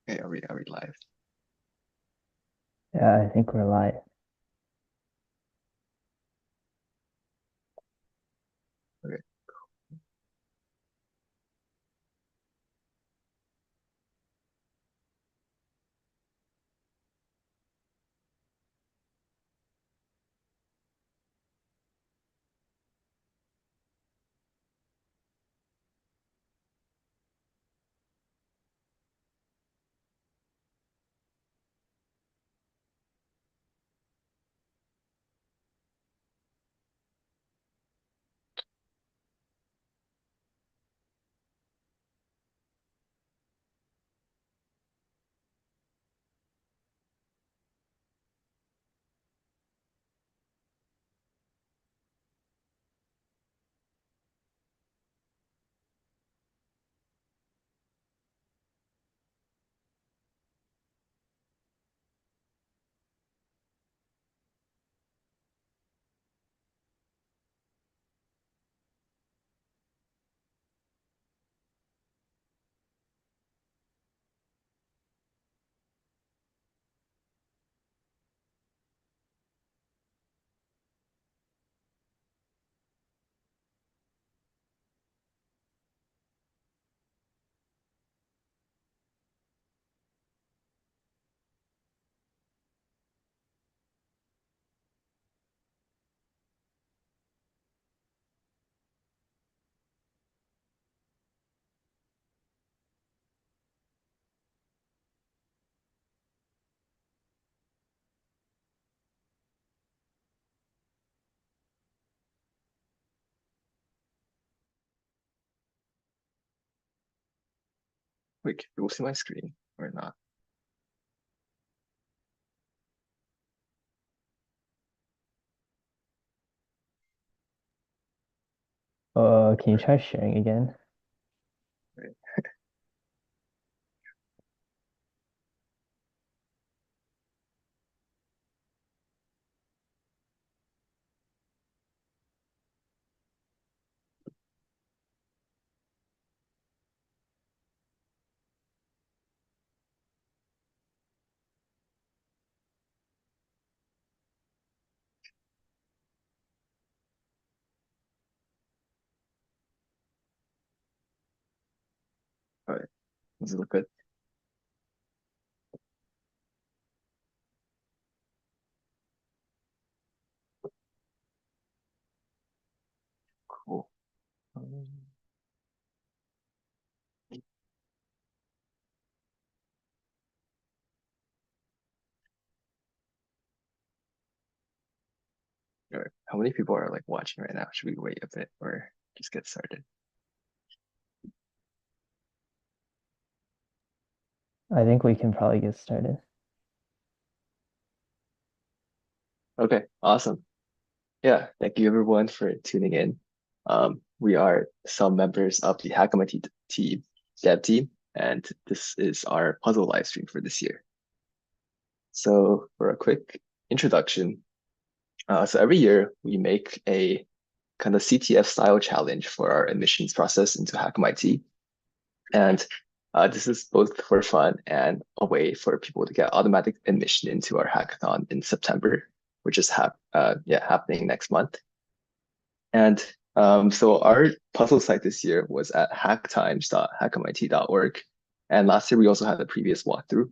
Okay, are we live? Yeah, I think we're live. Okay, wait, can you see my screen or not? Can you try sharing again? Right. All right, does it look good? Cool. Um, all right. How many people are like watching right now? Should we wait a bit or just get started? I think we can probably get started. Okay, awesome. Yeah, thank you everyone for tuning in. We are some members of the HackMIT team, dev team, and this is our puzzle live stream for this year. So for a quick introduction, so every year we make a kind of CTF style challenge for our admissions process into HackMIT. And this is both for fun and a way for people to get automatic admission into our hackathon in September, which is happening next month. And so our puzzle site this year was at hacktimes.hackmit.org. And last year we also had a previous walkthrough.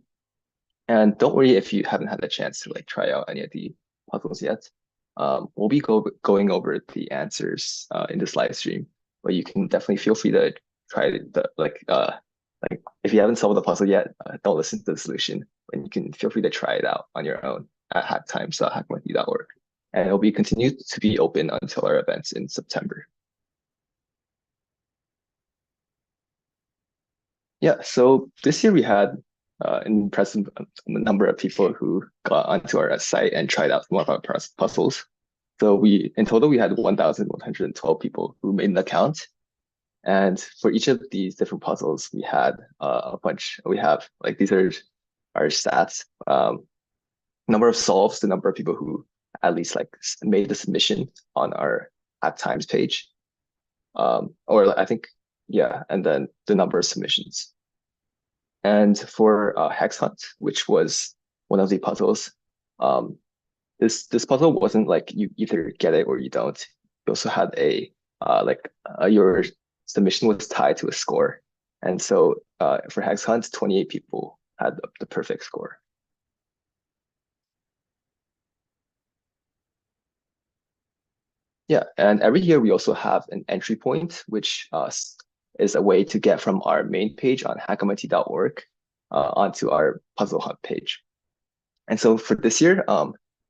And don't worry if you haven't had a chance to like try out any of the puzzles yet. We'll be going over the answers in this live stream, but you can definitely feel free to try like if you haven't solved the puzzle yet, don't listen to the solution, and you can feel free to try it out on your own at hacktimes.hackmit.org. And it'll be continued to be open until our events in September. Yeah, so this year we had an impressive number of people who got onto our site and tried out some of our puzzles. So in total we had 1,112 people who made an account. And for each of these different puzzles, we had a bunch. We have like these are our stats: number of solves, the number of people who at least like made the submission on our at times page, or I think yeah, and then the number of submissions. And for Hex Hunt, which was one of the puzzles, um, this puzzle wasn't like you either get it or you don't. You also had your submission was tied to a score, and so for Hex Hunt, 28 people had the perfect score. Yeah, and every year we also have an entry point, which is a way to get from our main page on hackmit.org onto our puzzle hunt page. And so for this year,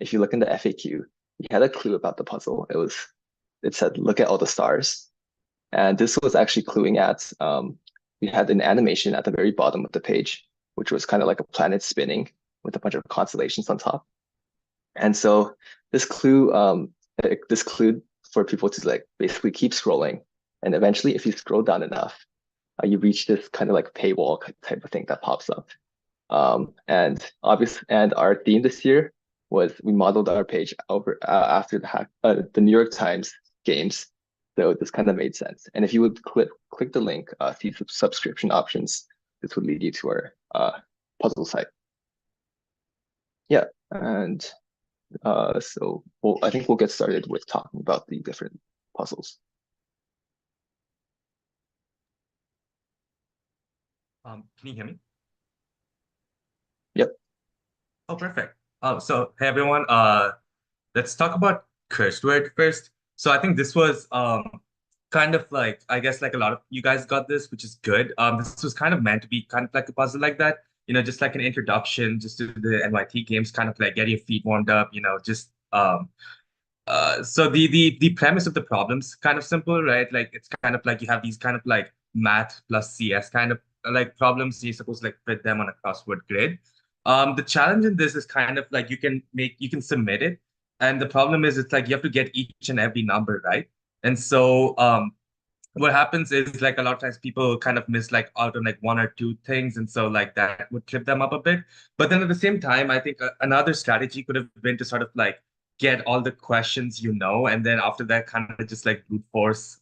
if you look in the FAQ, we had a clue about the puzzle. It said, look at all the stars. And this was actually cluing at, we had an animation at the very bottom of the page, which was kind of like a planet spinning with a bunch of constellations on top. And so this clue, this clue for people to like basically keep scrolling. And eventually, if you scroll down enough, you reach this kind of like paywall type of thing that pops up. And our theme this year was we modeled our page over after the New York Times games. So this kind of made sense. And if you would click the link, see subscription options, this would lead you to our puzzle site. Yeah, and I think we'll get started with talking about the different puzzles. Can you hear me? Yep. Oh, perfect. So hey everyone, let's talk about cursed word first. So I think this was kind of like I guess like a lot of you guys got this, which is good. This was kind of meant to be kind of like a puzzle like that, just like an introduction just to the NYT games, kind of like get your feet warmed up, just so the premise of the problem's kind of simple, right? Like it's kind of like you have these kind of like math plus CS kind of like problems. You're supposed to like fit them on a crossword grid. The challenge in this is kind of like you can submit it, and the problem is it's like you have to get each and every number right. And so what happens is like a lot of times people kind of miss like out on like one or two things, and so like that would trip them up a bit. But then at the same time, I think another strategy could have been to sort of like get all the questions, and then after that kind of just like brute force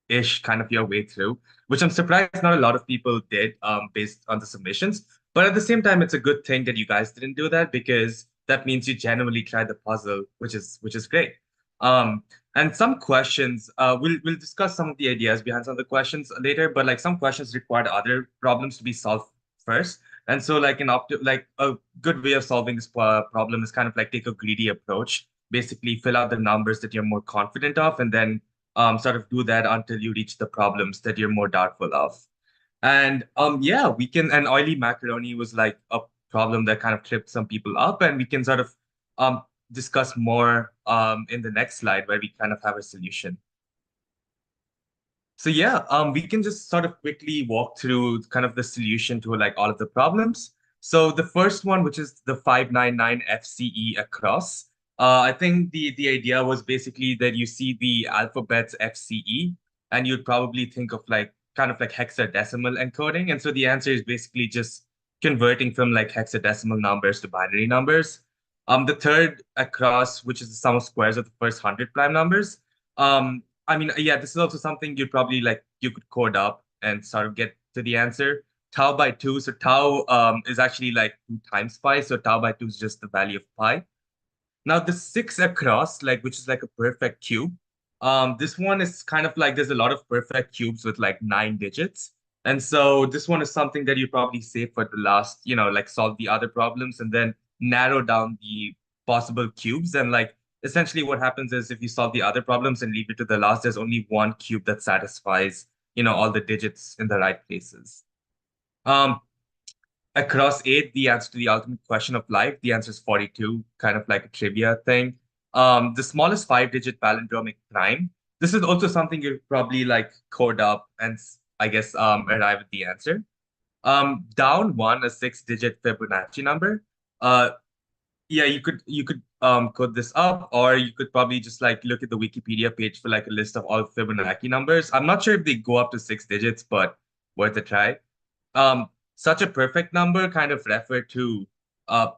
ish kind of your way through, which I'm surprised not a lot of people did based on the submissions. But at the same time, it's a good thing that you guys didn't do that, because that means you genuinely tried the puzzle, which is great. Um, and some questions, we'll discuss some of the ideas behind some of the questions later, but like some questions required other problems to be solved first. And so like a good way of solving this problem is kind of like take a greedy approach, basically fill out the numbers that you're more confident of, and then sort of do that until you reach the problems that you're more doubtful of. And yeah, we can, and oily macaroni was like a problem that kind of tripped some people up, and we can sort of um discuss more in the next slide where we kind of have a solution. So yeah, we can just sort of quickly walk through kind of the solution to like all of the problems. So the first one, which is the 599 FCE across, I think the idea was basically that you see the alphabets FCE, and you'd probably think of like kind of like hexadecimal encoding. And so the answer is basically just converting from like hexadecimal numbers to binary numbers. The third across, which is the sum of squares of the first 100 prime numbers. I mean, yeah, this is also something you'd probably like you could code up and sort of get to the answer. Tau by two. So tau is actually like 2 times pi. So tau by two is just the value of pi. Now the six across, like which is like a perfect cube. This one is kind of like there's a lot of perfect cubes with like 9 digits. And so this one is something that you probably save for the last, like solve the other problems and then narrow down the possible cubes. And like essentially what happens is if you solve the other problems and leave it to the last, there's only one cube that satisfies, all the digits in the right places. Um, Across eight, the answer to the ultimate question of life, the answer is 42, kind of like a trivia thing. The smallest 5-digit palindromic prime. This is also something you probably like code up and I guess arrive at the answer. Down one, a 6-digit Fibonacci number. Uh, yeah, you could code this up, or you could probably just like look at the Wikipedia page for like a list of all Fibonacci numbers. I'm not sure if they go up to 6 digits, but worth a try. Such a perfect number kind of refer to uh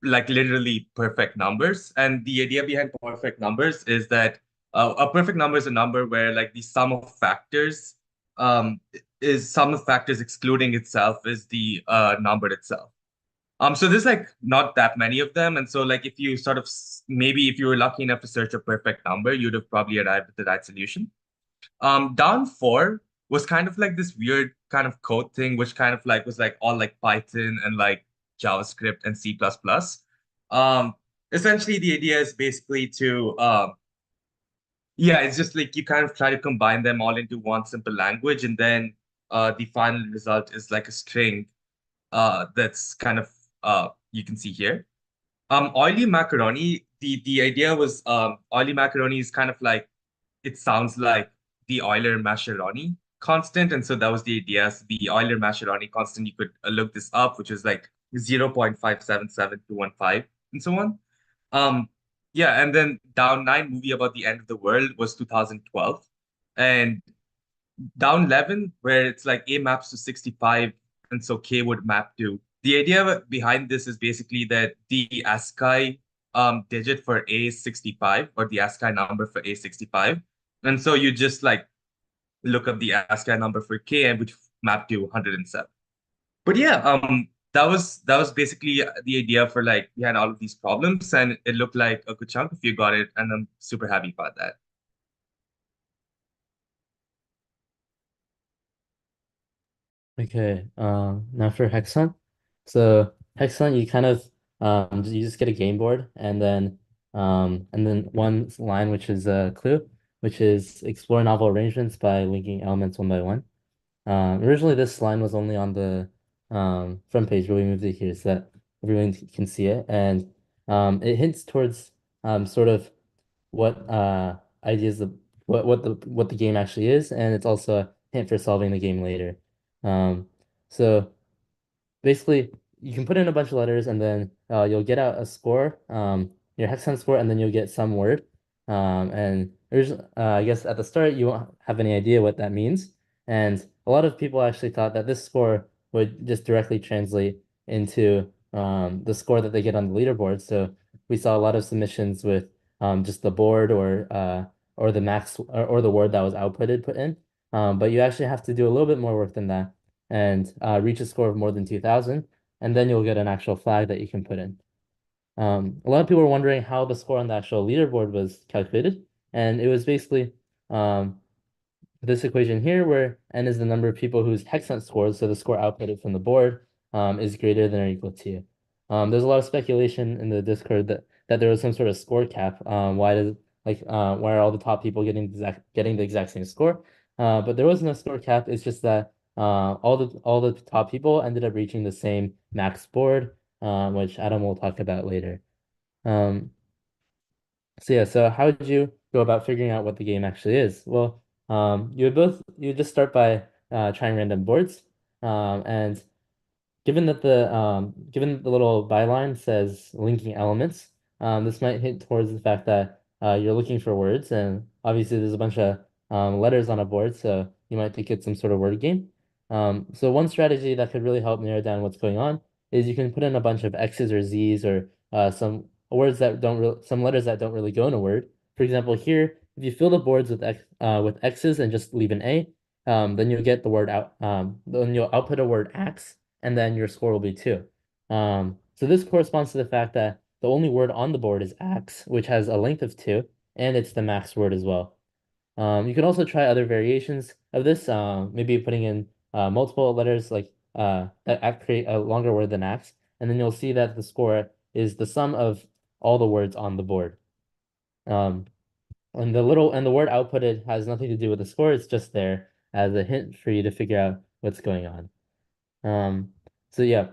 like literally perfect numbers. And the idea behind perfect numbers is that a perfect number is a number where like the sum of factors is sum of factors excluding itself is the number itself. So there's like not that many of them, and so like if you sort of maybe if you were lucky enough to search a perfect number, you'd have probably arrived at the right solution. Down four was kind of like this weird kind of code thing, which kind of like was like all like Python and like JavaScript and C++. Um, Essentially the idea is basically to yeah, it's just like you kind of try to combine them all into one simple language, and then the final result is like a string that's kind of you can see here. Oily macaroni, the idea was oily macaroni is kind of like it sounds like the Euler-Mascheroni constant, and so that was the idea. So the Euler-Mascheroni constant, you could look this up, which is like 0.577215 and so on. Um, yeah, and then Down 9 movie about the end of the world was 2012. And Down 11, where it's like A maps to 65, and so K would map to. The idea behind this is basically that the ASCII digit for A is 65, or the ASCII number for A is 65. And so you just like look up the ASCII number for K, and which map to 107. But yeah, that was basically the idea for like behind all of these problems, and it looked like a good chunk if you got it, and I'm super happy about that. Okay, now for Hexon. So Hexon, you kind of you just get a game board and then one line which is a clue, which is explore novel arrangements by linking elements one by one. Originally this line was only on the front page, but we moved it here so that everyone can see it, and it hints towards sort of what ideas the what the game actually is, and it's also a hint for solving the game later. Um, so basically you can put in a bunch of letters and then you'll get out a score, your hexagon score, and then you'll get some word. And there's I guess at the start you won't have any idea what that means. And a lot of people actually thought that this score would just directly translate into the score that they get on the leaderboard. So we saw a lot of submissions with just the board or the max or the word that was outputted put in. But you actually have to do a little bit more work than that and reach a score of more than 2,000, and then you'll get an actual flag that you can put in. A lot of people are wondering how the score on the actual leaderboard was calculated, and it was basically this equation here where n is the number of people whose hexagon scores, so the score outputted from the board, is greater than or equal to. There's a lot of speculation in the Discord that there was some sort of score cap. Why are all the top people getting the exact same score? But there was no score cap. It's just that all the top people ended up reaching the same max board, which Adam will talk about later. Um, so yeah, so how did you go about figuring out what the game actually is? Well, you just start by trying random boards, and given the little byline says linking elements, this might hint towards the fact that you're looking for words, and obviously there's a bunch of letters on a board, so you might think it's some sort of word game. So one strategy that could really help narrow down what's going on is you can put in a bunch of X's or Z's or some letters that don't really go in a word. For example, here, if you fill the boards with X's and just leave an A, then you'll get the word out. Then you'll output a word axe, and then your score will be 2. So this corresponds to the fact that the only word on the board is axe, which has a length of 2, and it's the max word as well. You can also try other variations of this, maybe putting in multiple letters like that create a longer word than axe, and then you'll see that the score is the sum of all the words on the board. Um, and the word outputted has nothing to do with the score, it's just there as a hint for you to figure out what's going on. So yeah,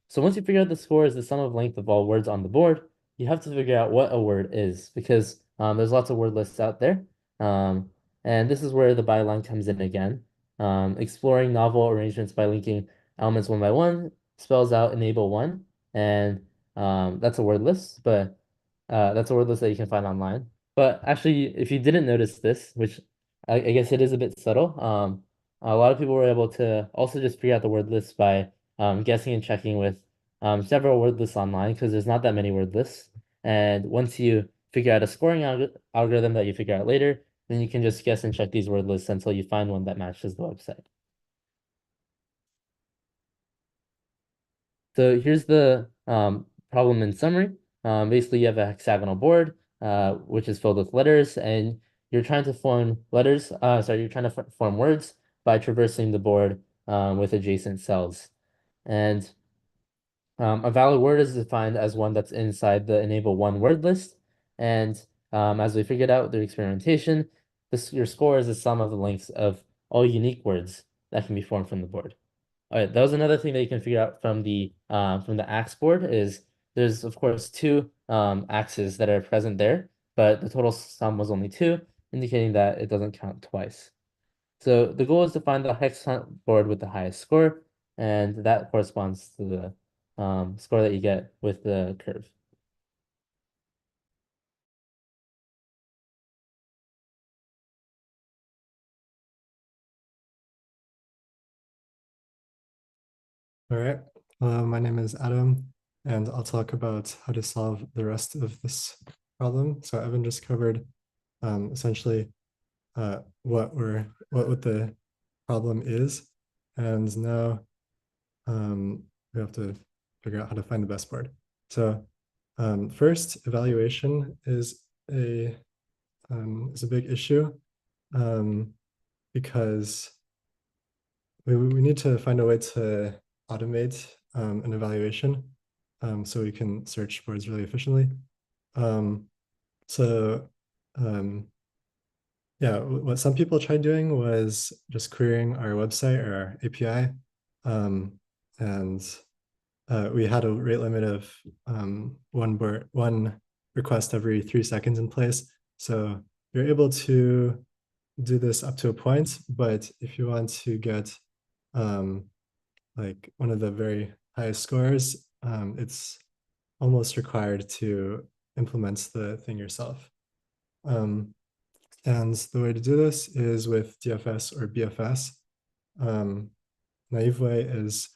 so once you figure out the score is the sum of length of all words on the board, you have to figure out what a word is because there's lots of word lists out there. And this is where the byline comes in again. Exploring novel arrangements by linking elements one by one spells out enable one, and that's a word list, but that's a word list that you can find online. But actually, if you didn't notice this, which I guess it is a bit subtle, a lot of people were able to also just figure out the word list by guessing and checking with several word lists online because there's not that many word lists. And once you figure out a scoring algorithm that you figure out later, then you can just guess and check these word lists until you find one that matches the website. So here's the problem in summary. Basically, you have a hexagonal board, which is filled with letters, and you're trying to form letters. You're trying to form words by traversing the board with adjacent cells. And a valid word is defined as one that's inside the enable one word list. And as we figured out through experimentation, your score is the sum of the lengths of all unique words that can be formed from the board. All right, that was another thing that you can figure out from the axe board is there's of course two axes that are present there, but the total sum was only two, indicating that it doesn't count twice. So the goal is to find the hex hunt board with the highest score, and that corresponds to the score that you get with the curve. All right, my name is Adam, and I'll talk about how to solve the rest of this problem. So Evan just covered essentially what the problem is, and now we have to figure out how to find the best board. So first, evaluation is a big issue because we need to find a way to automate an evaluation so we can search boards really efficiently. Yeah, what some people tried doing was just querying our website or our API. And we had a rate limit of one request every 3 seconds in place. So you're able to do this up to a point, but if you want to get like one of the very highest scores, it's almost required to implement the thing yourself. And the way to do this is with DFS or BFS. Naive way is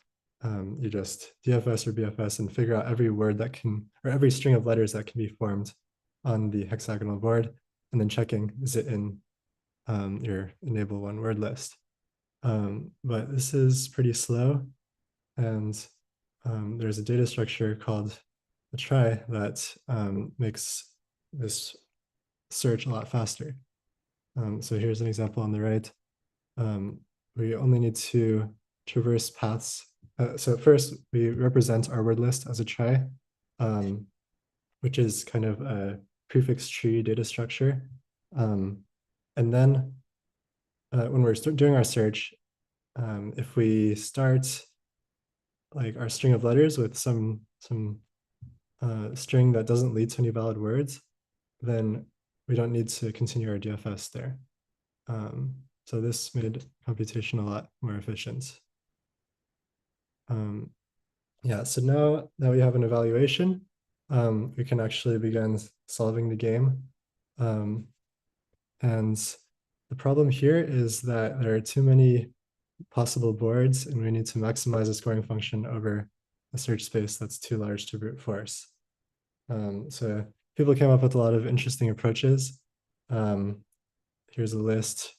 you just DFS or BFS and figure out every word that can, or every string of letters that can be formed on the hexagonal board, and then checking, is it in your enable one word list. But this is pretty slow, and there's a data structure called a trie that makes this search a lot faster. So here's an example on the right. We only need to traverse paths. So first, we represent our word list as a trie, which is kind of a prefix tree data structure. And then when we're doing our search, if we start like our string of letters with some string that doesn't lead to any valid words, then we don't need to continue our DFS there. So this made computation a lot more efficient. Yeah, so now that we have an evaluation, we can actually begin solving the game. And the problem here is that there are too many possible boards, and we need to maximize the scoring function over a search space that's too large to brute force. So people came up with a lot of interesting approaches. Here's a list.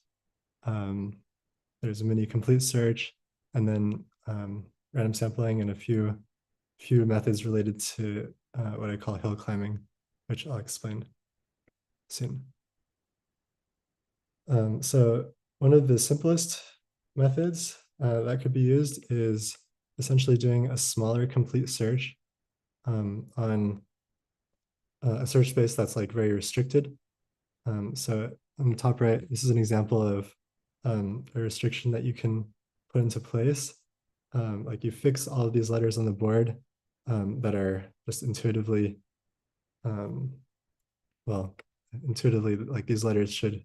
There's a mini complete search, and then random sampling, and a few methods related to what I call hill climbing, which I'll explain soon. So one of the simplest methods that could be used is essentially doing a smaller complete search on a search space that's like very restricted. So on the top right, this is an example of a restriction that you can put into place. Like you fix all of these letters on the board that are just intuitively, intuitively, like these letters should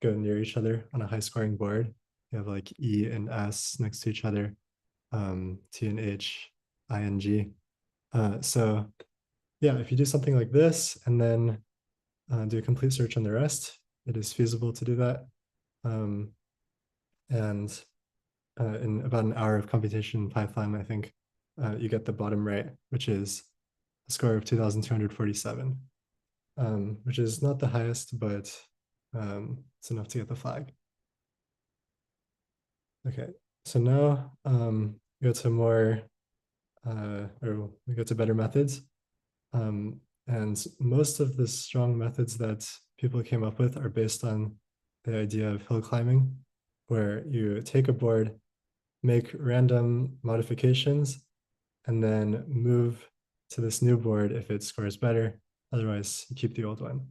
go near each other on a high scoring board. You have like E and S next to each other, T and H, I and G. So yeah, if you do something like this and then do a complete search on the rest, it is feasible to do that. And in about an hour of computation in Python, I think you get the bottom right, which is a score of 2,247, which is not the highest, but it's enough to get the flag. Okay, so now we go to more, or we go to better methods. And most of the strong methods that people came up with are based on the idea of hill climbing, where you take a board, make random modifications, and then move to this new board if it scores better. Otherwise, you keep the old one.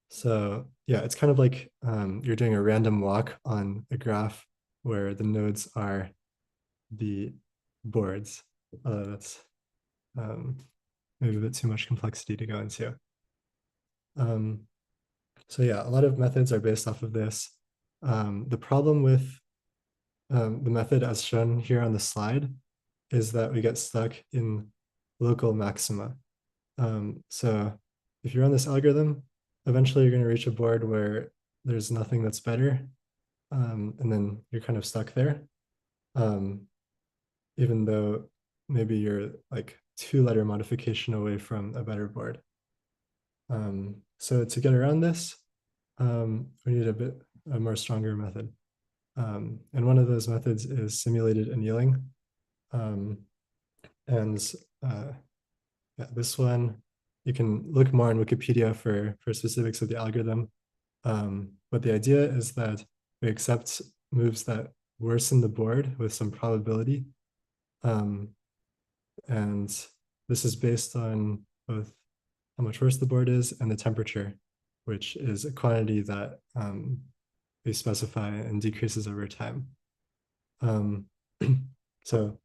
So yeah, it's kind of like you're doing a random walk on a graph where the nodes are the boards. That's maybe a bit too much complexity to go into. So yeah, a lot of methods are based off of this. The problem with the method as shown here on the slide is that we get stuck in local maxima. So if you run this algorithm, eventually you're going to reach a board where there's nothing that's better, and then you're kind of stuck there, even though maybe you're like 2-letter modification away from a better board. So to get around this, we need a more stronger method. And one of those methods is simulated annealing. Yeah, this one, you can look more on Wikipedia for specifics of the algorithm. But the idea is that we accept moves that worsen the board with some probability. And this is based on both how much worse the board is and the temperature, which is a quantity that we specify and decreases over time. So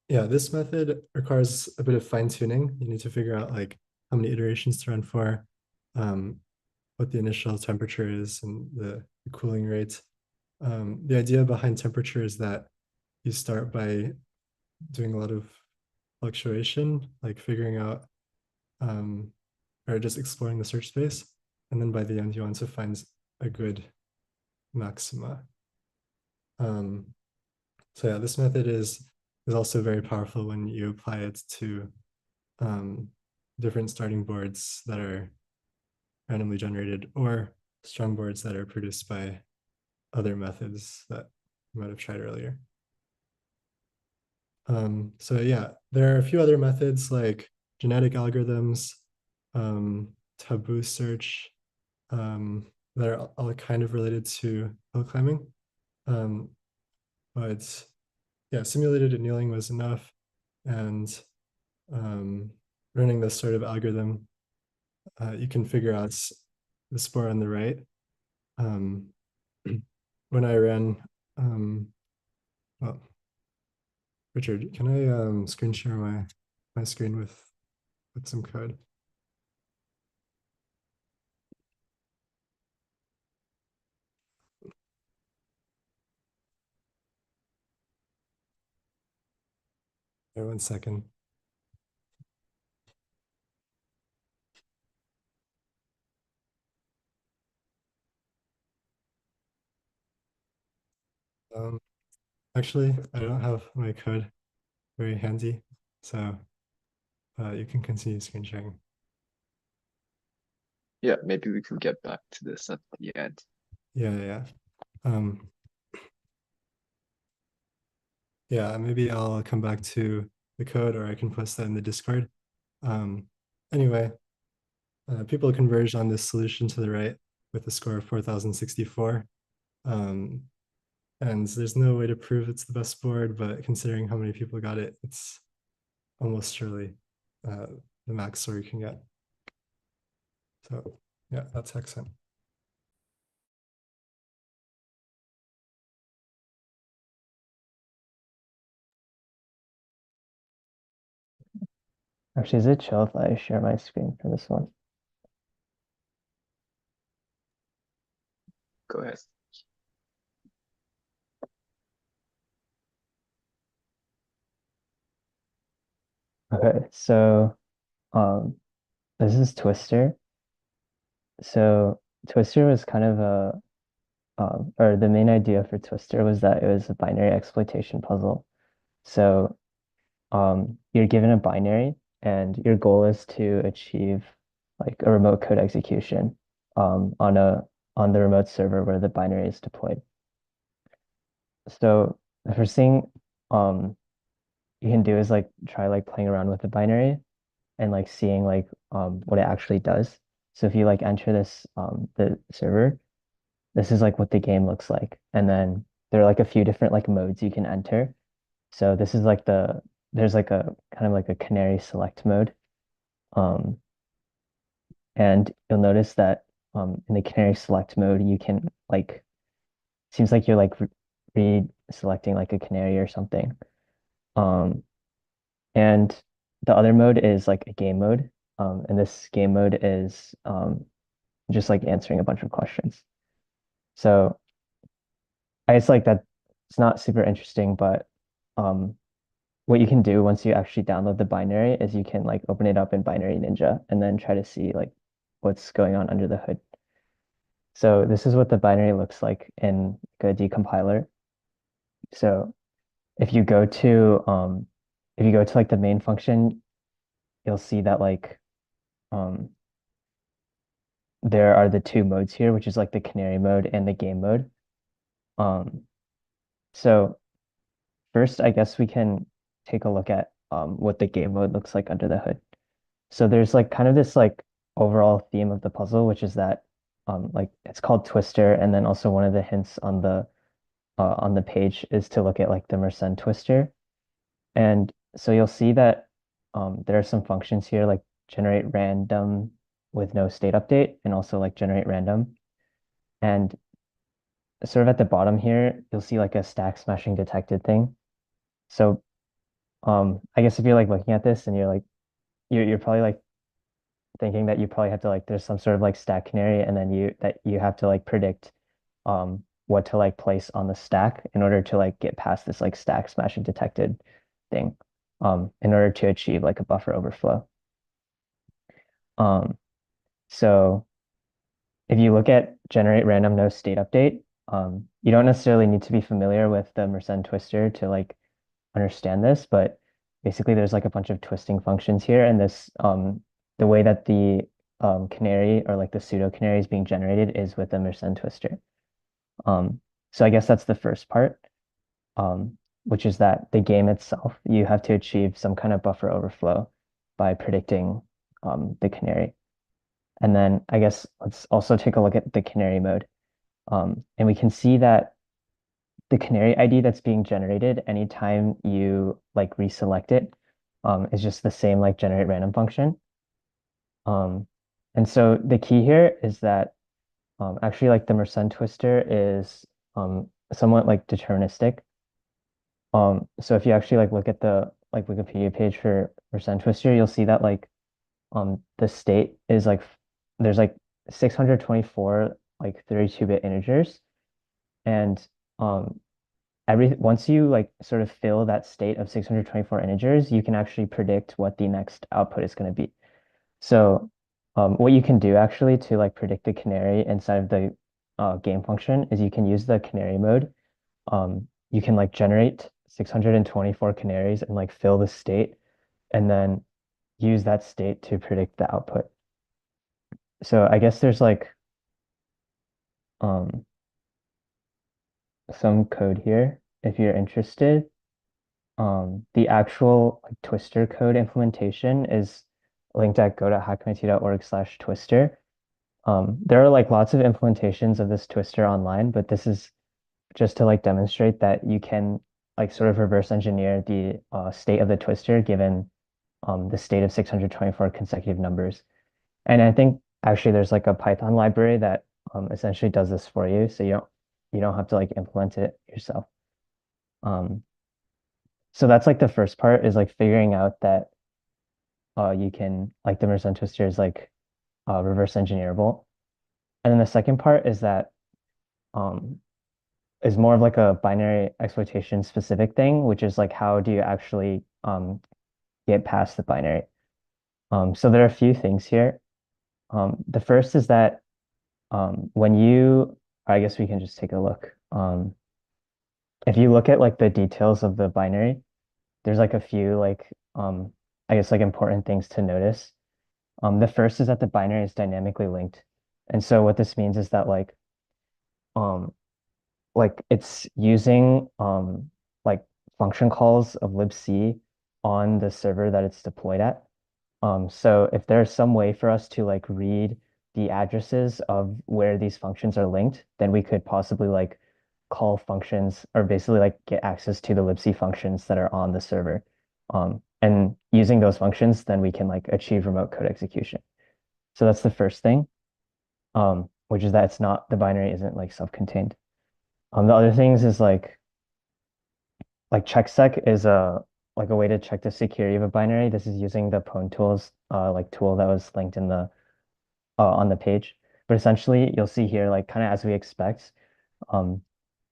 yeah, this method requires a bit of fine tuning. You need to figure out like how many iterations to run for, what the initial temperature is and the cooling rate. The idea behind temperature is that you start by doing a lot of fluctuation, like figuring out or just exploring the search space. And then by the end, you want to find a good maxima. So yeah, this method is also very powerful when you apply it to different starting boards that are randomly generated or strong boards that are produced by other methods that you might have tried earlier. So yeah, there are a few other methods like genetic algorithms, taboo search, that are all kind of related to hill climbing. But yeah, simulated annealing was enough. And running this sort of algorithm, you can figure out the score on the right. When I ran, well, Richard, can I screen share my screen with some code? Wait 1 second. Actually, I don't have my code very handy, so you can continue screen sharing. Yeah, maybe we can get back to this at the end. Yeah. Yeah, maybe I'll come back to the code or I can post that in the Discord. Anyway, people converged on this solution to the right with a score of 4,064. And there's no way to prove it's the best board, but considering how many people got it, it's almost surely the max score you can get. So yeah, that's HackScent. Actually, is it chill if I share my screen for this one? Go ahead. Okay, so this is Twister. So Twister was kind of a or the main idea for Twister was that it was a binary exploitation puzzle. So you're given a binary and your goal is to achieve like a remote code execution. on the remote server where the binary is deployed. So the first thing you can do is like try like playing around with the binary and like seeing like what it actually does. So if you like enter this the server, this is like what the game looks like. And then there are like a few different like modes you can enter. So this is like there's like a kind of like a canary select mode. Um, and you'll notice that in the canary select mode, you can like, seems like you're like re-selecting like a canary or something. Um, and the other mode is like a game mode. And this game mode is just like answering a bunch of questions. So I guess like that it's not super interesting, but um, what you can do once you actually download the binary is you can like open it up in Binary Ninja and then try to see like what's going on under the hood. So this is what the binary looks like in like, a decompiler. So if you go to like the main function, you'll see that like um there are the two modes here, which is like the canary mode and the game mode. Um, so first, I guess we can take a look at what the game mode looks like under the hood. So there's like kind of this like overall theme of the puzzle, which is that like it's called Twister, and then also one of the hints on the page is to look at like the Mersenne twister. And so you'll see that there are some functions here like generate random with no state update and also like generate random. And sort of at the bottom here, you'll see like a stack smashing detected thing. So I guess if you're like looking at this and you're like you're probably like thinking that you probably have to like there's some sort of like stack canary and then you have to like predict what to like place on the stack in order to like get past this like stack smashing detected thing in order to achieve like a buffer overflow. Um so if you look at generate random no state update, you don't necessarily need to be familiar with the Mersenne twister to like understand this, but basically there's like a bunch of twisting functions here, and this the way that the canary or like the pseudo canary is being generated is with the Mersenne twister. Um, so I guess that's the first part, which is that the game itself, you have to achieve some kind of buffer overflow by predicting the canary. And then I guess let's also take a look at the canary mode. And we can see that the canary ID that's being generated anytime you like reselect it is just the same like generate random function. Um, and so the key here is that actually like the Mersenne twister is somewhat like deterministic. So if you actually like look at the like Wikipedia page for Mersenne twister, you'll see that like the state is like there's like 624 like 32-bit integers, and once you like sort of fill that state of 624 integers, you can actually predict what the next output is going to be. So what you can do actually to like predict the canary inside of the game function is you can use the canary mode. You can like generate 624 canaries and like fill the state and then use that state to predict the output. So I guess there's like um, some code here if you're interested. The actual like Twister code implementation is linked at go.hackmit.org/Twister. There are like lots of implementations of this Twister online, but this is just to like demonstrate that you can like sort of reverse engineer the state of the Twister given the state of 624 consecutive numbers. And I think actually there's like a Python library that essentially does this for you, so you don't have to like implement it yourself. Um, so that's like the first part is like figuring out that you can like the Mersenne twister is like reverse engineerable. And then the second part is that um, is more of like a binary exploitation specific thing, which is like how do you actually get past the binary? So there are a few things here. The first is that when you, I guess we can just take a look. If you look at like the details of the binary, there's like a few like I guess like important things to notice. The first is that the binary is dynamically linked. And so what this means is that um it's using like function calls of libc on the server that it's deployed at. So if there's some way for us to like read the addresses of where these functions are linked, then we could possibly like call functions or basically like get access to the libc functions that are on the server. And using those functions, then we can like achieve remote code execution. So that's the first thing, which is that it's not, the binary isn't like self-contained. The other things is like checksec is a like a way to check the security of a binary. This is using the pwn tools like tool that was linked in the on the page. But essentially, you'll see here like kind of as we expect, um,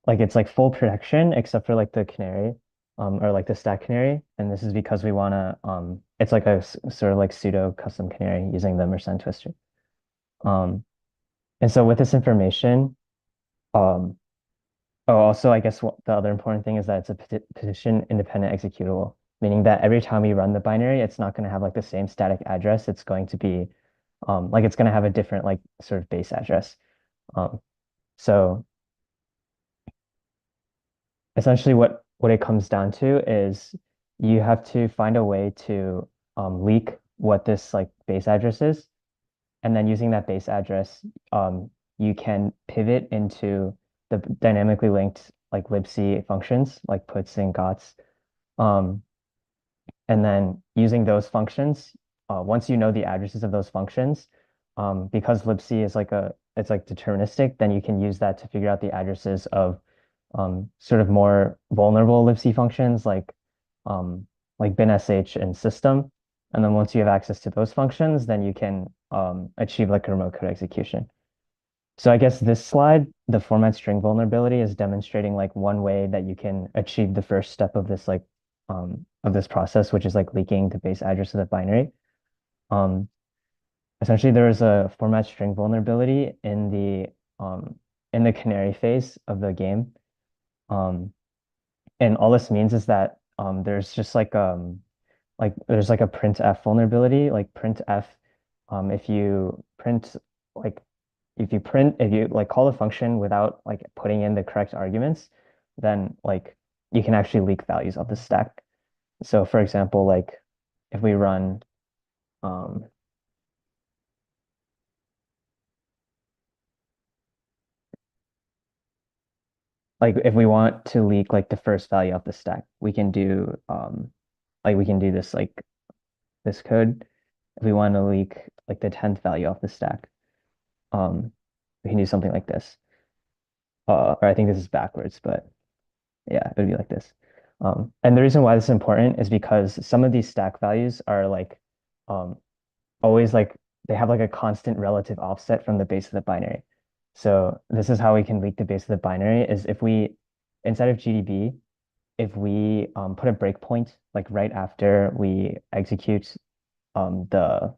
like it's like full protection except for like the canary, or like the stack canary. And this is because we want to it's like a sort of like pseudo custom canary using the Mersenne twister. Um, and so with this information, um, oh, also, I guess the other important thing is that it's a petition independent executable, meaning that every time we run the binary, it's not going to have like the same static address. It's going to be like it's going to have a different like sort of base address. So essentially what it comes down to is you have to find a way to leak what this like base address is. And then using that base address, you can pivot into the dynamically linked like libc functions like puts and gots. Um, and then using those functions, once you know the addresses of those functions, because libc is like it's like deterministic, then you can use that to figure out the addresses of sort of more vulnerable libc functions like binsh and system. And then once you have access to those functions, then you can achieve like a remote code execution. So I guess this slide, the format string vulnerability, is demonstrating like one way that you can achieve the first step of this of this process, which is like leaking the base address of the binary. Um, Essentially, there is a format string vulnerability in the canary phase of the game. Um, and all this means is that there's just like there's like a printf vulnerability, like printf. If you print like if you like call a function without like putting in the correct arguments, then like you can actually leak values of the stack. So for example, like if we run um like if we want to leak like the first value of the stack, we can do like we can do this like this code. If we want to leak like the 10th value of the stack, um we can do something like this. Or I think this is backwards, but yeah, it would be like this. And the reason why this is important is because some of these stack values are like um, always like they have like a constant relative offset from the base of the binary. So this is how we can leak the base of the binary is if we, inside of GDB, if we put a breakpoint like right after we execute the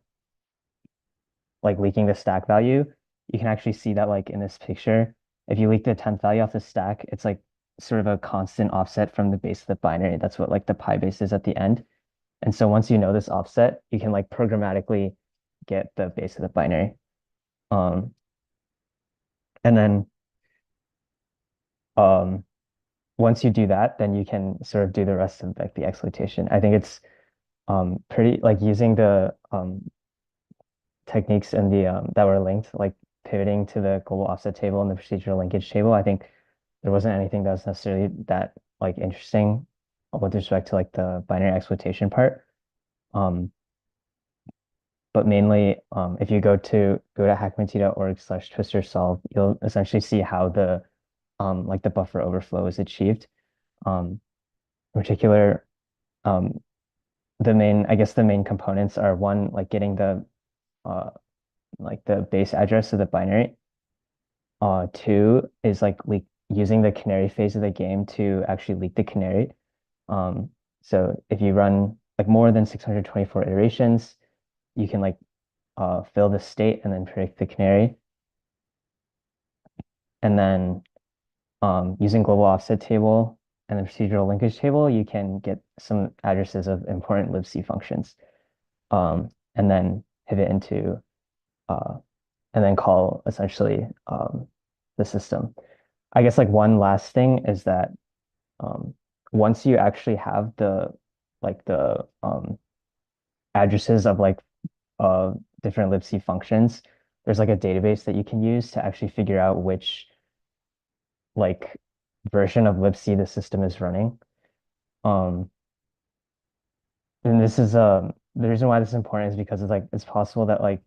like leaking the stack value, you can actually see that like in this picture, if you leak the 10th value off the stack, it's like sort of a constant offset from the base of the binary. That's what like the pi base is at the end. And so once you know this offset, you can like programmatically get the base of the binary. Um, and then um, once you do that, then you can sort of do the rest of like the exploitation. I think it's pretty like using the techniques and the that were linked, like pivoting to the global offset table and the procedural linkage table. I think there wasn't anything that was necessarily that like interesting with respect to like the binary exploitation part. Um, but mainly, if you go to hackmit.org/twister solve, you'll essentially see how the like the buffer overflow is achieved. In particular, um, the main I guess the main components are one like getting the uh like the base address of the binary. Two is like leak using the canary phase of the game to actually leak the canary. Um, so if you run like more than 624 iterations, you can like fill the state and then predict the canary. And then using global offset table and the procedural linkage table, you can get some addresses of important libc functions. And then pivot into uh, and then call essentially the system. I guess like one last thing is that um, once you actually have the addresses of like different libc functions, there's like a database that you can use to actually figure out which like version of libc the system is running. Um, and this is the reason why this is important is because it's possible that like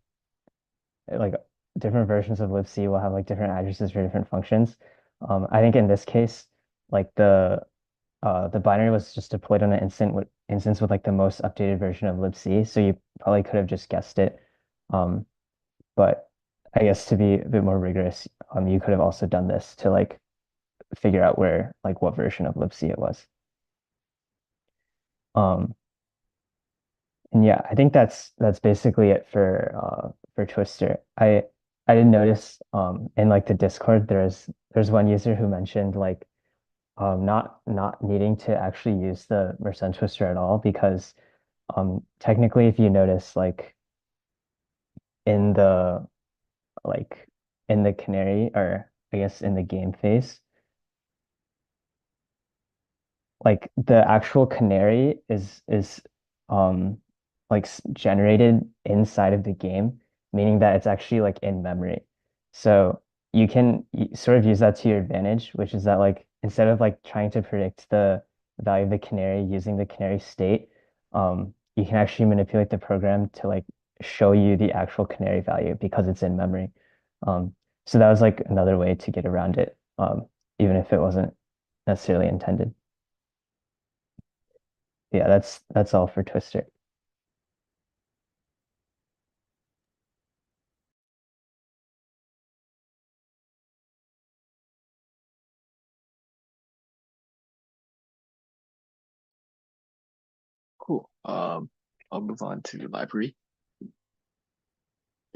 different versions of libc will have like different addresses for different functions. I think in this case, like the binary was just deployed on an instance with like the most updated version of libc, so you probably could have just guessed it. Um, but I guess to be a bit more rigorous, you could have also done this to like figure out where like what version of libc it was. Um, and yeah, I think that's basically it for Twister. I did notice in like the Discord there's one user who mentioned like not needing to actually use the Merced Twister at all because technically if you notice in the like in the canary or I guess in the game phase, like the actual canary is um generated inside of the game, meaning that it's actually like in memory. So you can sort of use that to your advantage, which is that like instead of like trying to predict the value of the canary using the canary state, you can actually manipulate the program to like show you the actual canary value because it's in memory. Um, so that was like another way to get around it, even if it wasn't necessarily intended. Yeah, that's all for Twister. Cool. I'll move on to library.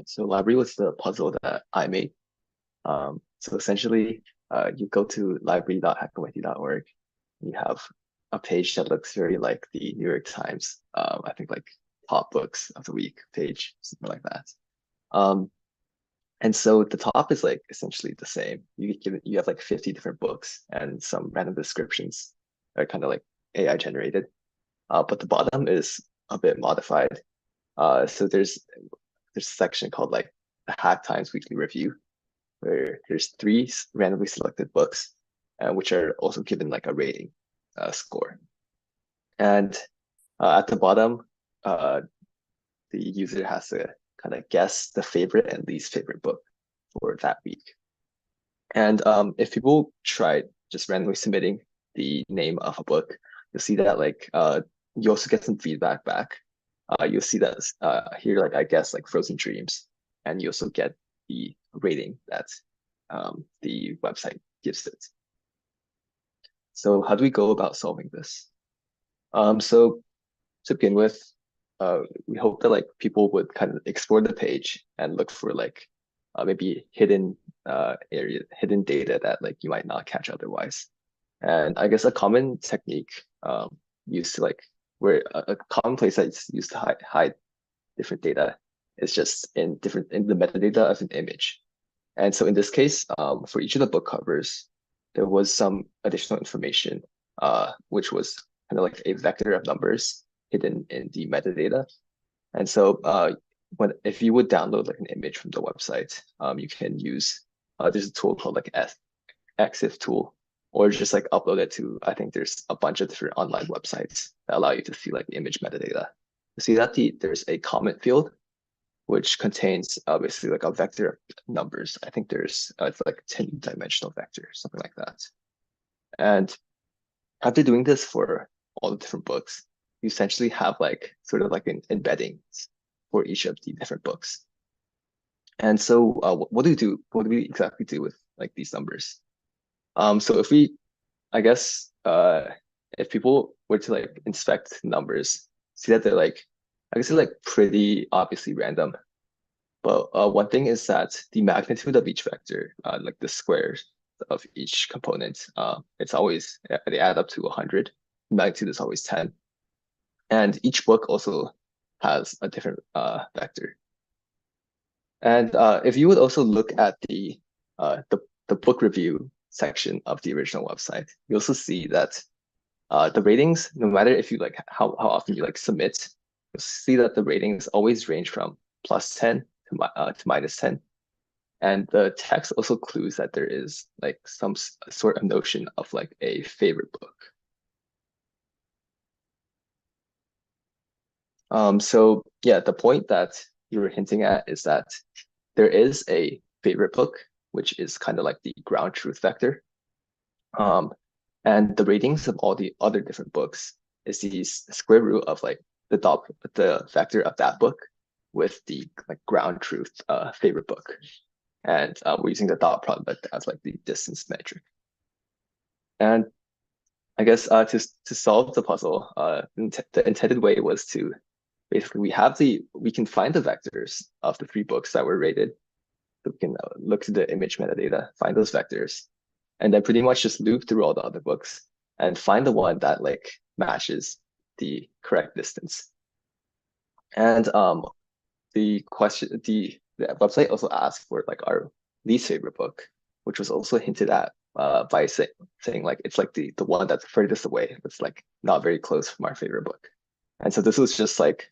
So library was the puzzle that I made. So essentially, you go to library.hackmit.org. You have a page that looks very like the New York Times, I think like top books of the week page, something like that. Um, and so the top is like essentially the same. You have like 50 different books and some random descriptions that are kind of like AI generated. But the bottom is a bit modified. So there's a section called like the Hack Times Weekly Review, where there's three randomly selected books, which are also given like a rating score. And at the bottom, uh, the user has to kind of guess the favorite and least favorite book for that week. And if people try just randomly submitting the name of a book, you'll see that like you also get some feedback back. You'll see that here, like I guess like Frozen Dreams, and you also get the rating that the website gives it. So how do we go about solving this? So to begin with, we hope that like people would kind of explore the page and look for like maybe hidden hidden data that like you might not catch otherwise. And I guess a common technique used to like where a common place that's used to hide different data is just in the metadata of an image. And so in this case, for each of the book covers, there was some additional information, which was kind of like a vector of numbers hidden in the metadata. And so if you would download like an image from the website, you can use there's a tool called like EXIF tool, or just like upload it to, I think there's a bunch of different online websites that allow you to see like the image metadata. You see that there's a comment field which contains obviously like a vector of numbers. I think there's it's like a 10-dimensional vector, something like that. And after doing this for all the different books, you essentially have like sort of like an embedding for each of the different books. And so what do we do? What do we exactly do with like these numbers? So I guess if people were to like inspect numbers, see that they're like, I guess they're like pretty obviously random. But one thing is that the magnitude of each vector, like the squares of each component, it's always, they add up to 100. Magnitude is always 10. And each book also has a different vector. And if you would also look at the book review section of the original website, you also see that the ratings, no matter if you like how often you like submit, you'll see that the ratings always range from +10 to -10. And the text also clues that there is like some sort of notion of like a favorite book. So yeah, the point that you were hinting at is that there is a favorite book, which is kind of like the ground truth vector. And the ratings of all the other different books is the square root of like the vector of that book with the like ground truth favorite book. And we're using the dot product as like the distance metric. And I guess to solve the puzzle, the intended way was to basically we can find the vectors of the 3 books that were rated. So we can look to the image metadata, find those vectors, and then pretty much just loop through all the other books and find the one that like matches the correct distance. And the website also asked for like our least favorite book, which was also hinted at by saying like it's like the one that's furthest away. It's like not very close from our favorite book. And so this was just like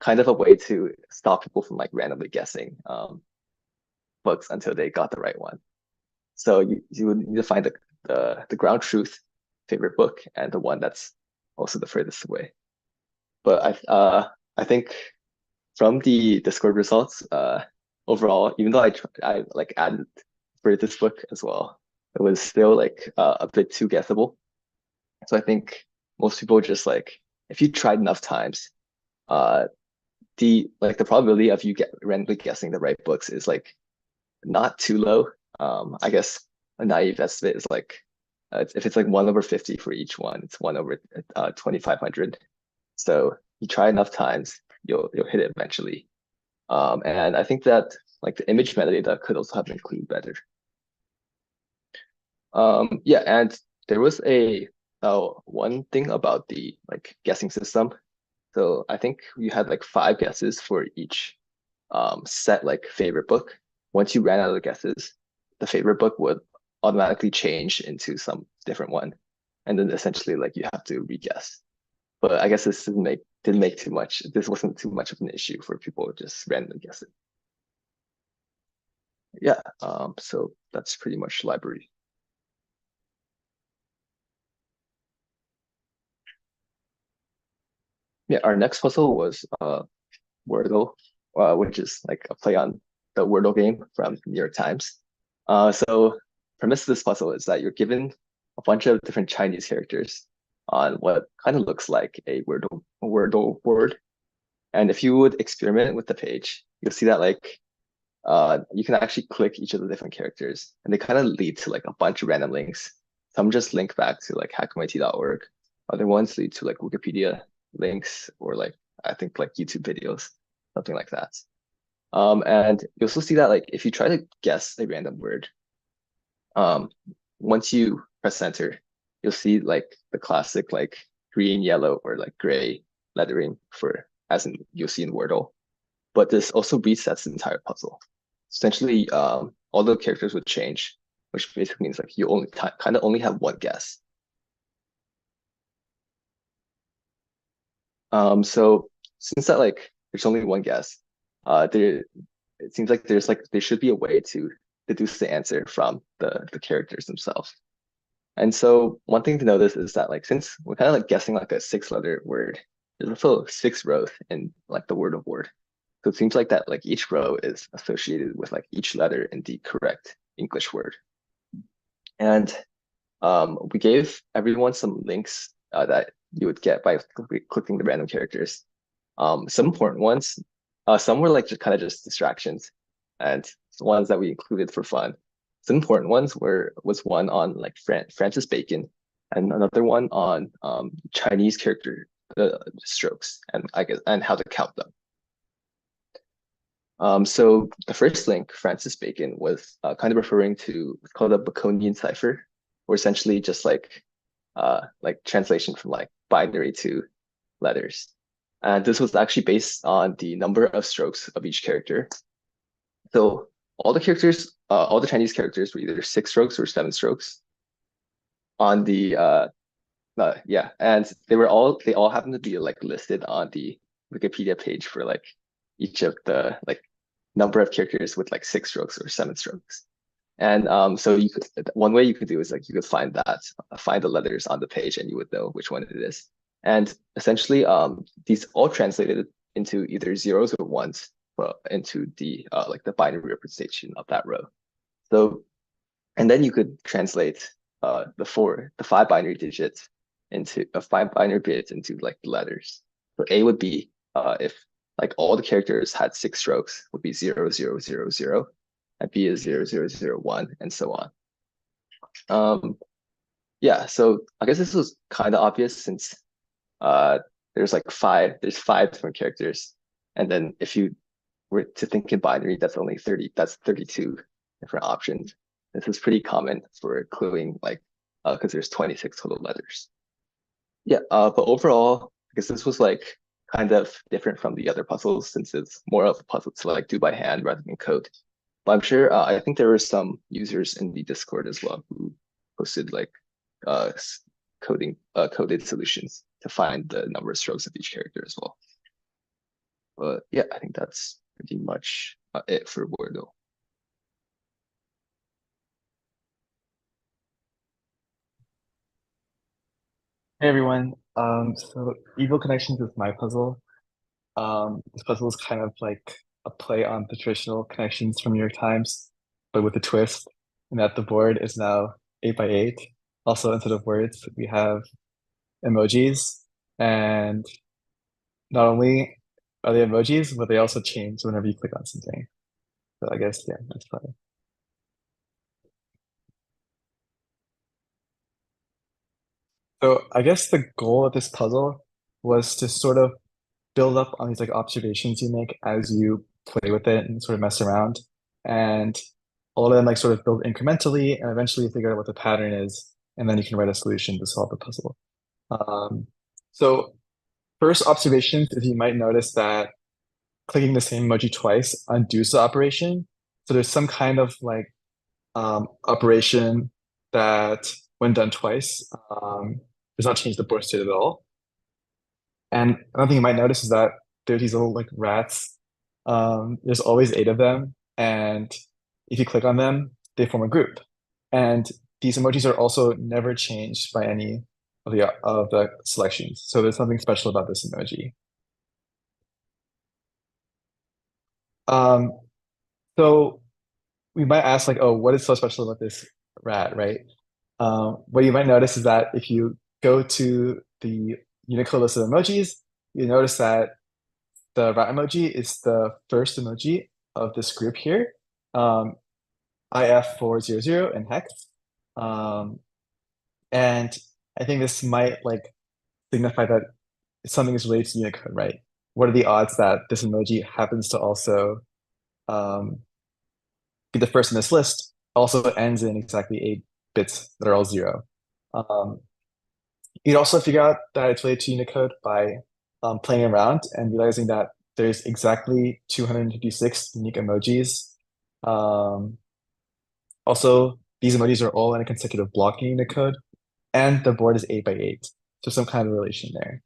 kind of a way to stop people from like randomly guessing books until they got the right one. So you would need to find the ground truth favorite book and the one that's also the furthest away. But I think from the Discord results, overall, even though I like added for this book as well, it was still like a bit too guessable. So I think most people just like if you tried enough times, the probability of you randomly guessing the right books is like not too low. I guess a naive estimate is like if it's like 1/50 for each one, it's 1/2500. So you try enough times, you'll hit it eventually. And I think that like the image metadata could also have been cleaned better. Yeah, and there was a one thing about the like guessing system. So I think you had like 5 guesses for each set like favorite book. Once you ran out of guesses, the favorite book would automatically change into some different one, and then essentially like you have to re-guess. But I guess this didn't make too much. This wasn't too much of an issue for people just randomly guessing. Yeah. So that's pretty much library. Yeah. Our next puzzle was Wordle, which is like a play on the Wordle game from New York Times. So premise of this puzzle is that you're given a bunch of different Chinese characters on what kind of looks like a Wordle word. And if you would experiment with the page, you'll see that like you can actually click each of the different characters and they kind of lead to like a bunch of random links. Some just link back to like hackmit.org. Other ones lead to like Wikipedia links or like I think like YouTube videos, something like that. And you also see that like if you try to guess a random word, once you press enter, you'll see like the classic like green, yellow, or like gray lettering for as in you'll see in Wordle. But this also resets the entire puzzle. Essentially, all the characters would change, which basically means like you only kind of only have one guess. So since that like there's only one guess, it seems like there should be a way to deduce the answer from the characters themselves. And so one thing to notice is that like since we're kind of like guessing like a 6-letter word, there's also 6 rows in like the word of word. So it seems like that like each row is associated with like each letter in the correct English word. And we gave everyone some links that you would get by clicking the random characters. Some important ones, some were like just kind of just distractions, and the ones that we included for fun. Some important ones was one on like Francis Bacon, and another one on Chinese character strokes, and I guess and how to count them. So the first link, Francis Bacon, was kind of referring to what's called a Baconian cipher, or essentially just like translation from like binary to letters. And this was actually based on the number of strokes of each character. So all the characters, all the Chinese characters were either 6 strokes or 7 strokes on the yeah, and they all happen to be like listed on the Wikipedia page for like each of the like number of characters with like 6 strokes or 7 strokes. And so you could one way you could do is like you could find find the letters on the page and you would know which one it is. And essentially these all translated into either zeros or ones into the like the binary representation of that row. So and then you could translate the 5 binary digits into 5 binary bits into like the letters. So A would be if like all the characters had 6 strokes would be 0000, and B is 0001, and so on. Yeah, so I guess this was kind of obvious since uh there's 5 different characters, and then if you were to think in binary, that's 32 different options. This is pretty common for cluing like because there's 26 total letters. Yeah, but overall, I guess this was like kind of different from the other puzzles since it's more of a puzzle to like do by hand rather than code. But I'm sure I think there were some users in the Discord as well who posted like coded solutions to find the number of strokes of each character as well. But yeah, I think that's pretty much it for Wordle. Hey everyone. So Evil Connections is my puzzle. This puzzle is kind of like a play on the traditional connections from New York Times, but with a twist, and that the board is now 8 by 8. Also, instead of words, we have emojis, and not only are they emojis, but they also change whenever you click on something. So I guess yeah, that's fine. So I guess the goal of this puzzle was to sort of build up on these like observations you make as you play with it and sort of mess around. And all of them like sort of build incrementally and eventually you figure out what the pattern is, and then you can write a solution to solve the puzzle. So first observations is you might notice that clicking the same emoji twice undoes the operation. So there's some kind of like operation that when done twice does not change the board state at all. And another thing you might notice is that there's these little like rats. There's always 8 of them, and if you click on them, they form a group. And these emojis are also never changed by any of the selections. So there's something special about this emoji. So we might ask like, oh, what is so special about this rat, right? What you might notice is that if you go to the Unicode list of emojis, you notice that the rat emoji is the first emoji of this group here, IF400 and hex. And I think this might like signify that something is related to Unicode, right? What are the odds that this emoji happens to also be the first in this list, also ends in exactly 8 bits that are all 0. You'd also figure out that it's related to Unicode by playing around and realizing that there's exactly 256 unique emojis. Also, these emojis are all in a consecutive block in Unicode, and the board is 8 by 8. So some kind of relation there.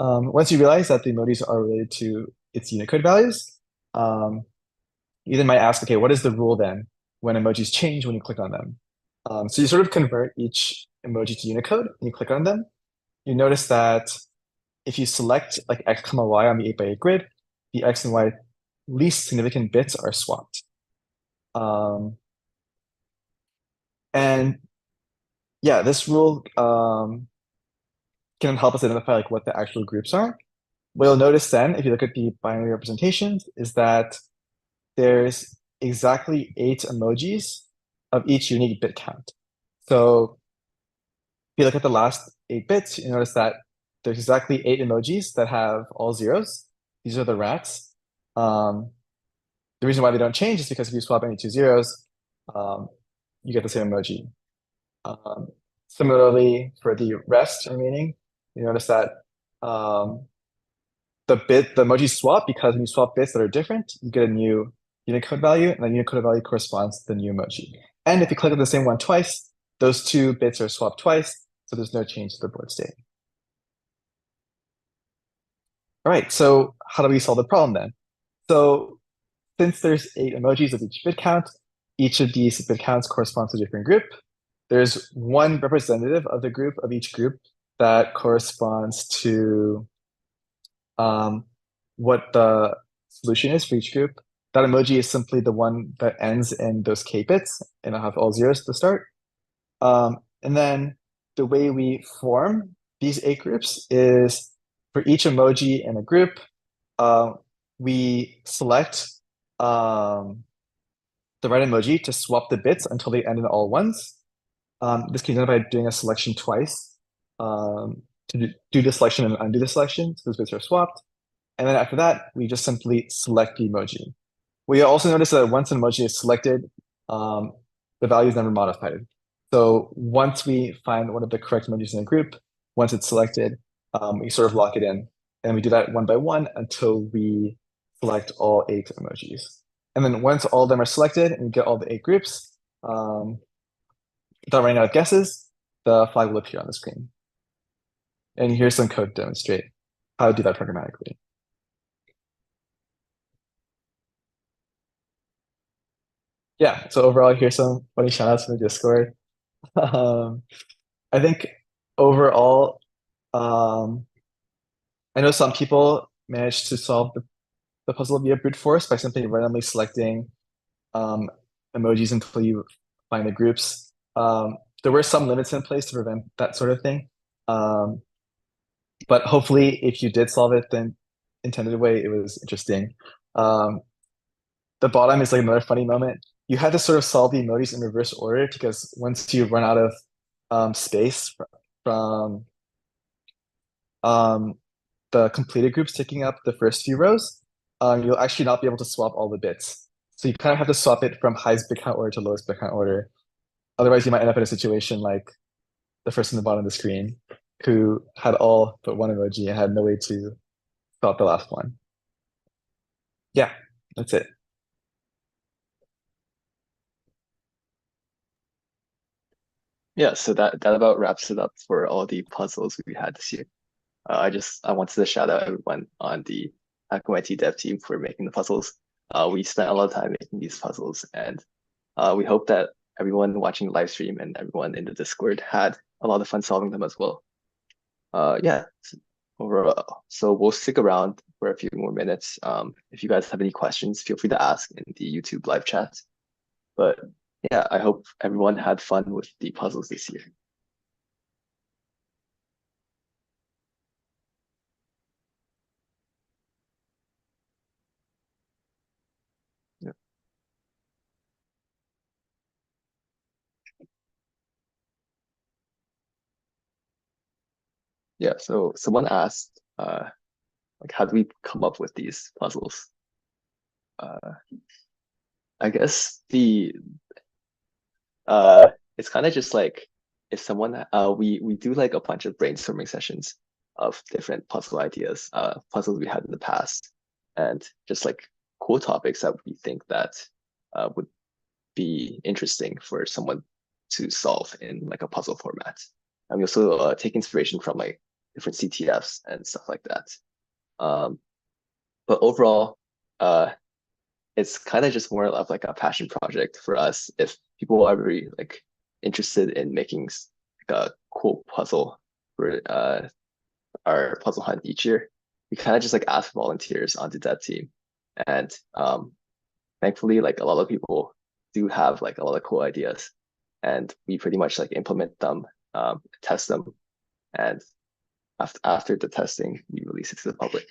Once you realize that the emojis are related to its Unicode values, you then might ask, okay, what is the rule then when emojis change when you click on them? So you sort of convert each emoji to Unicode and you click on them. You notice that if you select like X comma Y on the 8 by 8 grid, the X and Y least significant bits are swapped. And yeah, this rule can help us identify like what the actual groups are. What you'll notice then, if you look at the binary representations, is that there's exactly 8 emojis of each unique bit count. So if you look at the last 8 bits, you notice that there's exactly 8 emojis that have all zeros. These are the rats. The reason why they don't change is because if you swap any 2 zeros, you get the same emoji. Similarly, for the rest remaining, you notice that the emoji swap because when you swap bits that are different, you get a new Unicode value, and then Unicode value corresponds to the new emoji. And if you click on the same one twice, those two bits are swapped twice, so there's no change to the board state. All right, so how do we solve the problem then? So since there's 8 emojis of each bit count, each of these bit counts corresponds to a different group. There's one representative of the group of each group that corresponds to what the solution is for each group. That emoji is simply the one that ends in those k bits, and I'll have all zeros at the start. And then the way we form these 8 groups is for each emoji in a group, we select the right emoji to swap the bits until they end in all ones. This can be done by doing a selection twice. To do the selection and undo the selection, so those bits are swapped. And then after that, we just simply select the emoji. We also notice that once an emoji is selected, the value is never modified. So once we find one of the correct emojis in a group, once it's selected, we sort of lock it in. And we do that one by one until we select all 8 emojis. And then once all of them are selected and we get all the 8 groups, without running out of guesses, the flag will appear on the screen. And here's some code to demonstrate how to do that programmatically. Yeah, so overall, here's some funny shout outs from the Discord. I think overall, I know some people managed to solve the puzzle via brute force by simply randomly selecting emojis until you find the groups. There were some limits in place to prevent that sort of thing. But hopefully, if you did solve it the intended way, it was interesting. The bottom is like another funny moment. You had to sort of solve the emojis in reverse order because once you run out of space from the completed groups taking up the first few rows, you'll actually not be able to swap all the bits. So you kind of have to swap it from highest bit count order to lowest bit count order. Otherwise, you might end up in a situation like the first in the bottom of the screen who had all but one emoji and had no way to swap the last one. Yeah, that's it. Yeah, so that about wraps it up for all the puzzles we had this year. I wanted to shout out everyone on the HackMIT dev team for making the puzzles. We spent a lot of time making these puzzles, and we hope that everyone watching the live stream and everyone in the Discord had a lot of fun solving them as well. Yeah, overall, so we'll stick around for a few more minutes. If you guys have any questions, feel free to ask in the YouTube live chat. But yeah, I hope everyone had fun with the puzzles this year. Yeah. Yeah, so someone asked, like, how do we come up with these puzzles? I guess it's kind of just like if someone we do like a bunch of brainstorming sessions of different puzzle ideas, puzzles we had in the past, and just like cool topics that we think that would be interesting for someone to solve in like a puzzle format. And we also take inspiration from like different CTFs and stuff like that. But overall, it's kind of just more of like a passion project for us. If people are really like interested in making like a cool puzzle for our puzzle hunt each year, we kind of just like ask volunteers onto that team, and thankfully, like a lot of people do have like a lot of cool ideas, and we pretty much like implement them, test them, and after the testing, we release it to the public.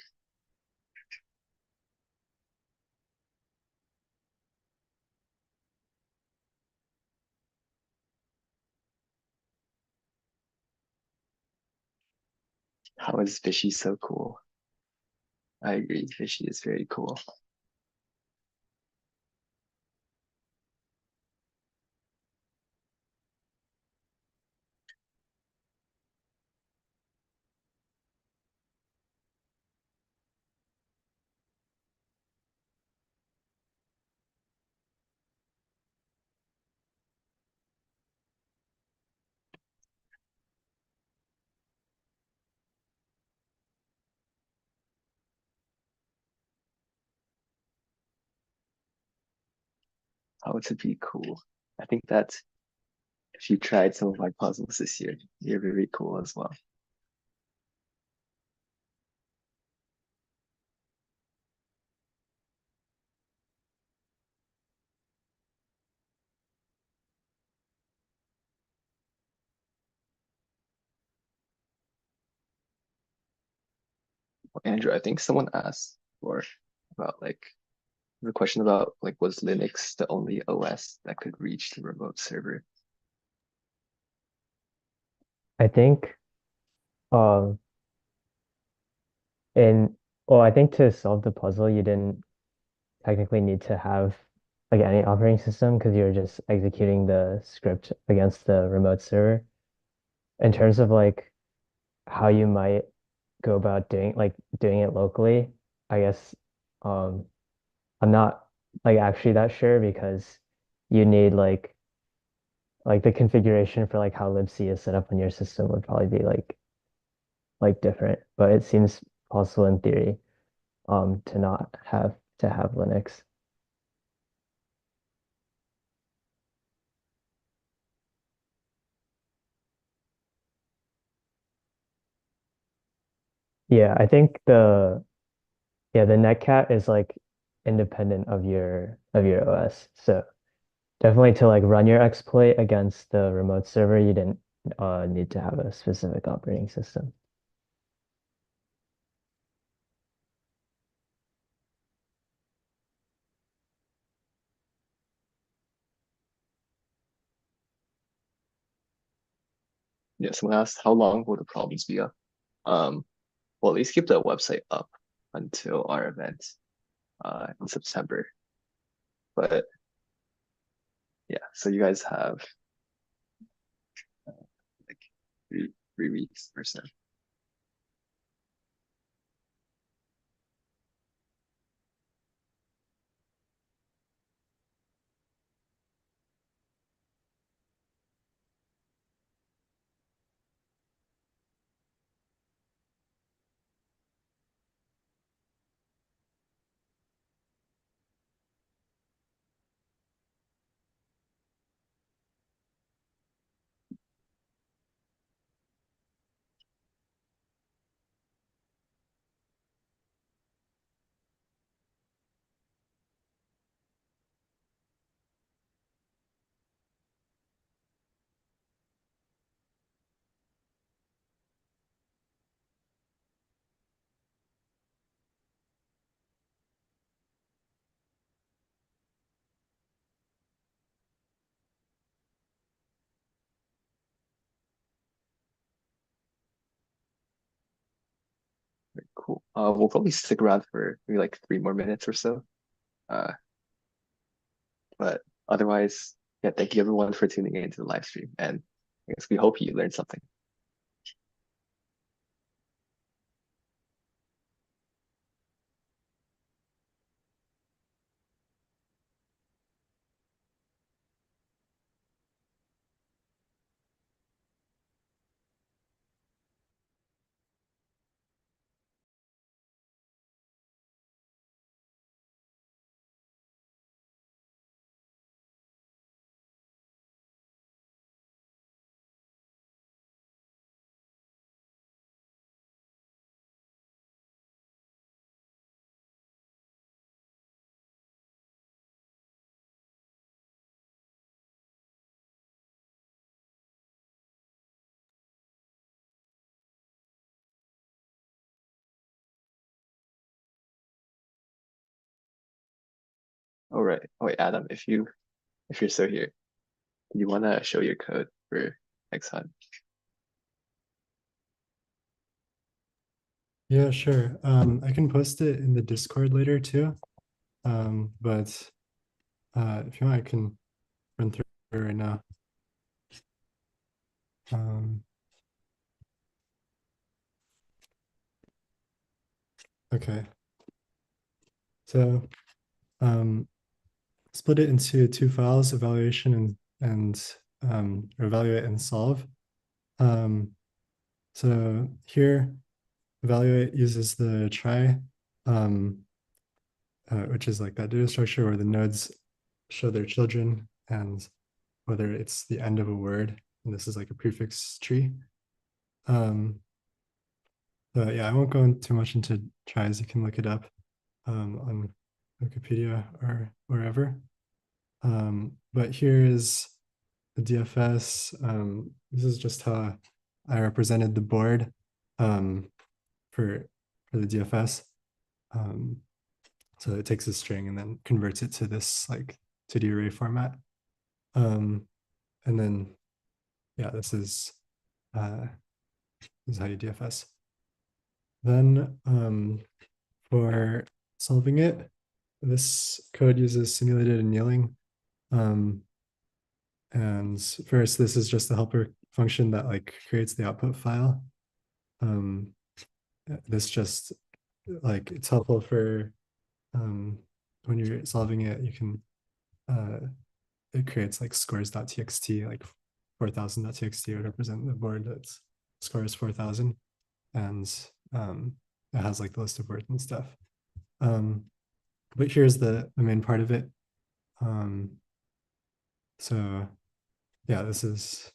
How is Fishy so cool? I agree, Fishy is very cool. how to be cool. I think that if you tried some of my puzzles this year, you're very cool as well. Andrew, I think someone asked for about like the question about like was Linux the only OS that could reach the remote server? I think um in well, I think to solve the puzzle, you didn't technically need to have like any operating system because you're just executing the script against the remote server. In terms of like how you might go about doing it locally, I guess um I'm not like actually that sure because you need like the configuration for like how libc is set up on your system would probably be like different, but it seems possible in theory to not have to have Linux. Yeah, I think the netcat is like independent of your OS. So definitely to like run your exploit against the remote server, you didn't need to have a specific operating system. Yeah, someone asked how long will the problems be up? Well, at least keep the website up until our event in September. But yeah, so you guys have like three weeks or so. Very cool. We'll probably stick around for maybe like 3 more minutes or so. Uh, but otherwise, yeah, thank you everyone for tuning in to the live stream, and I guess we hope you learned something. All right. Oh wait, Adam, if you're still here, do you want to show your code for XHUD? Yeah, sure. I can post it in the Discord later too. But if you want, I can run through it right now. Um, okay. So split it into two files, evaluation and evaluate and solve. So here, evaluate uses the try, which is like that data structure where the nodes show their children and whether it's the end of a word. And this is like a prefix tree. But yeah, I won't go too much into tries. You can look it up on Wikipedia or wherever. But here is the DFS. This is just how I represented the board for the DFS. So it takes a string and then converts it to this like 2D array format. And then yeah, this is how you DFS. Then for solving it, this code uses simulated annealing. And first, this is just the helper function that like creates the output file. This just like it's helpful for when you're solving it, you can it creates like scores.txt, like 4000.txt would represent the board that's scores 4000, and it has like the list of words and stuff. But here's the main part of it. So yeah, this is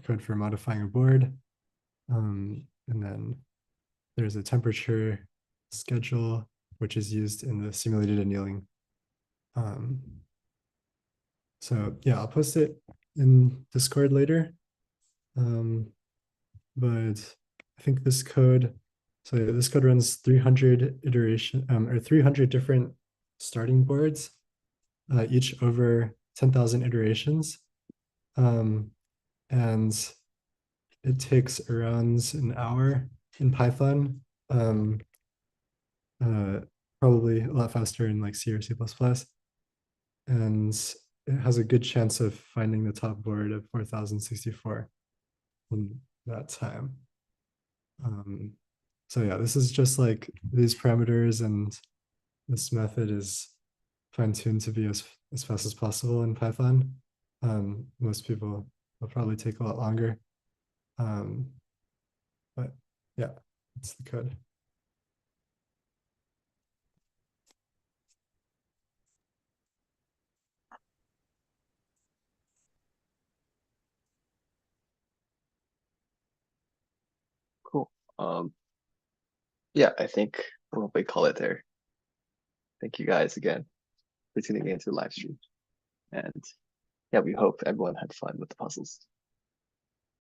code for modifying a board. And then there's a temperature schedule, which is used in the simulated annealing. So yeah, I'll post it in Discord later. But I think this code, so this code runs 300 iteration or 300 different starting boards, each over 10,000 iterations. And it takes around an hour in Python. Probably a lot faster in like C or C++. And it has a good chance of finding the top board of 4064 in that time. So yeah, this is just like these parameters, and this method is fine-tuned to be as fast as possible in Python. Most people will probably take a lot longer. But yeah, that's the code. Cool. Yeah, I think we'll probably call it there. Thank you guys again for tuning into the live stream. And yeah, we hope everyone had fun with the puzzles.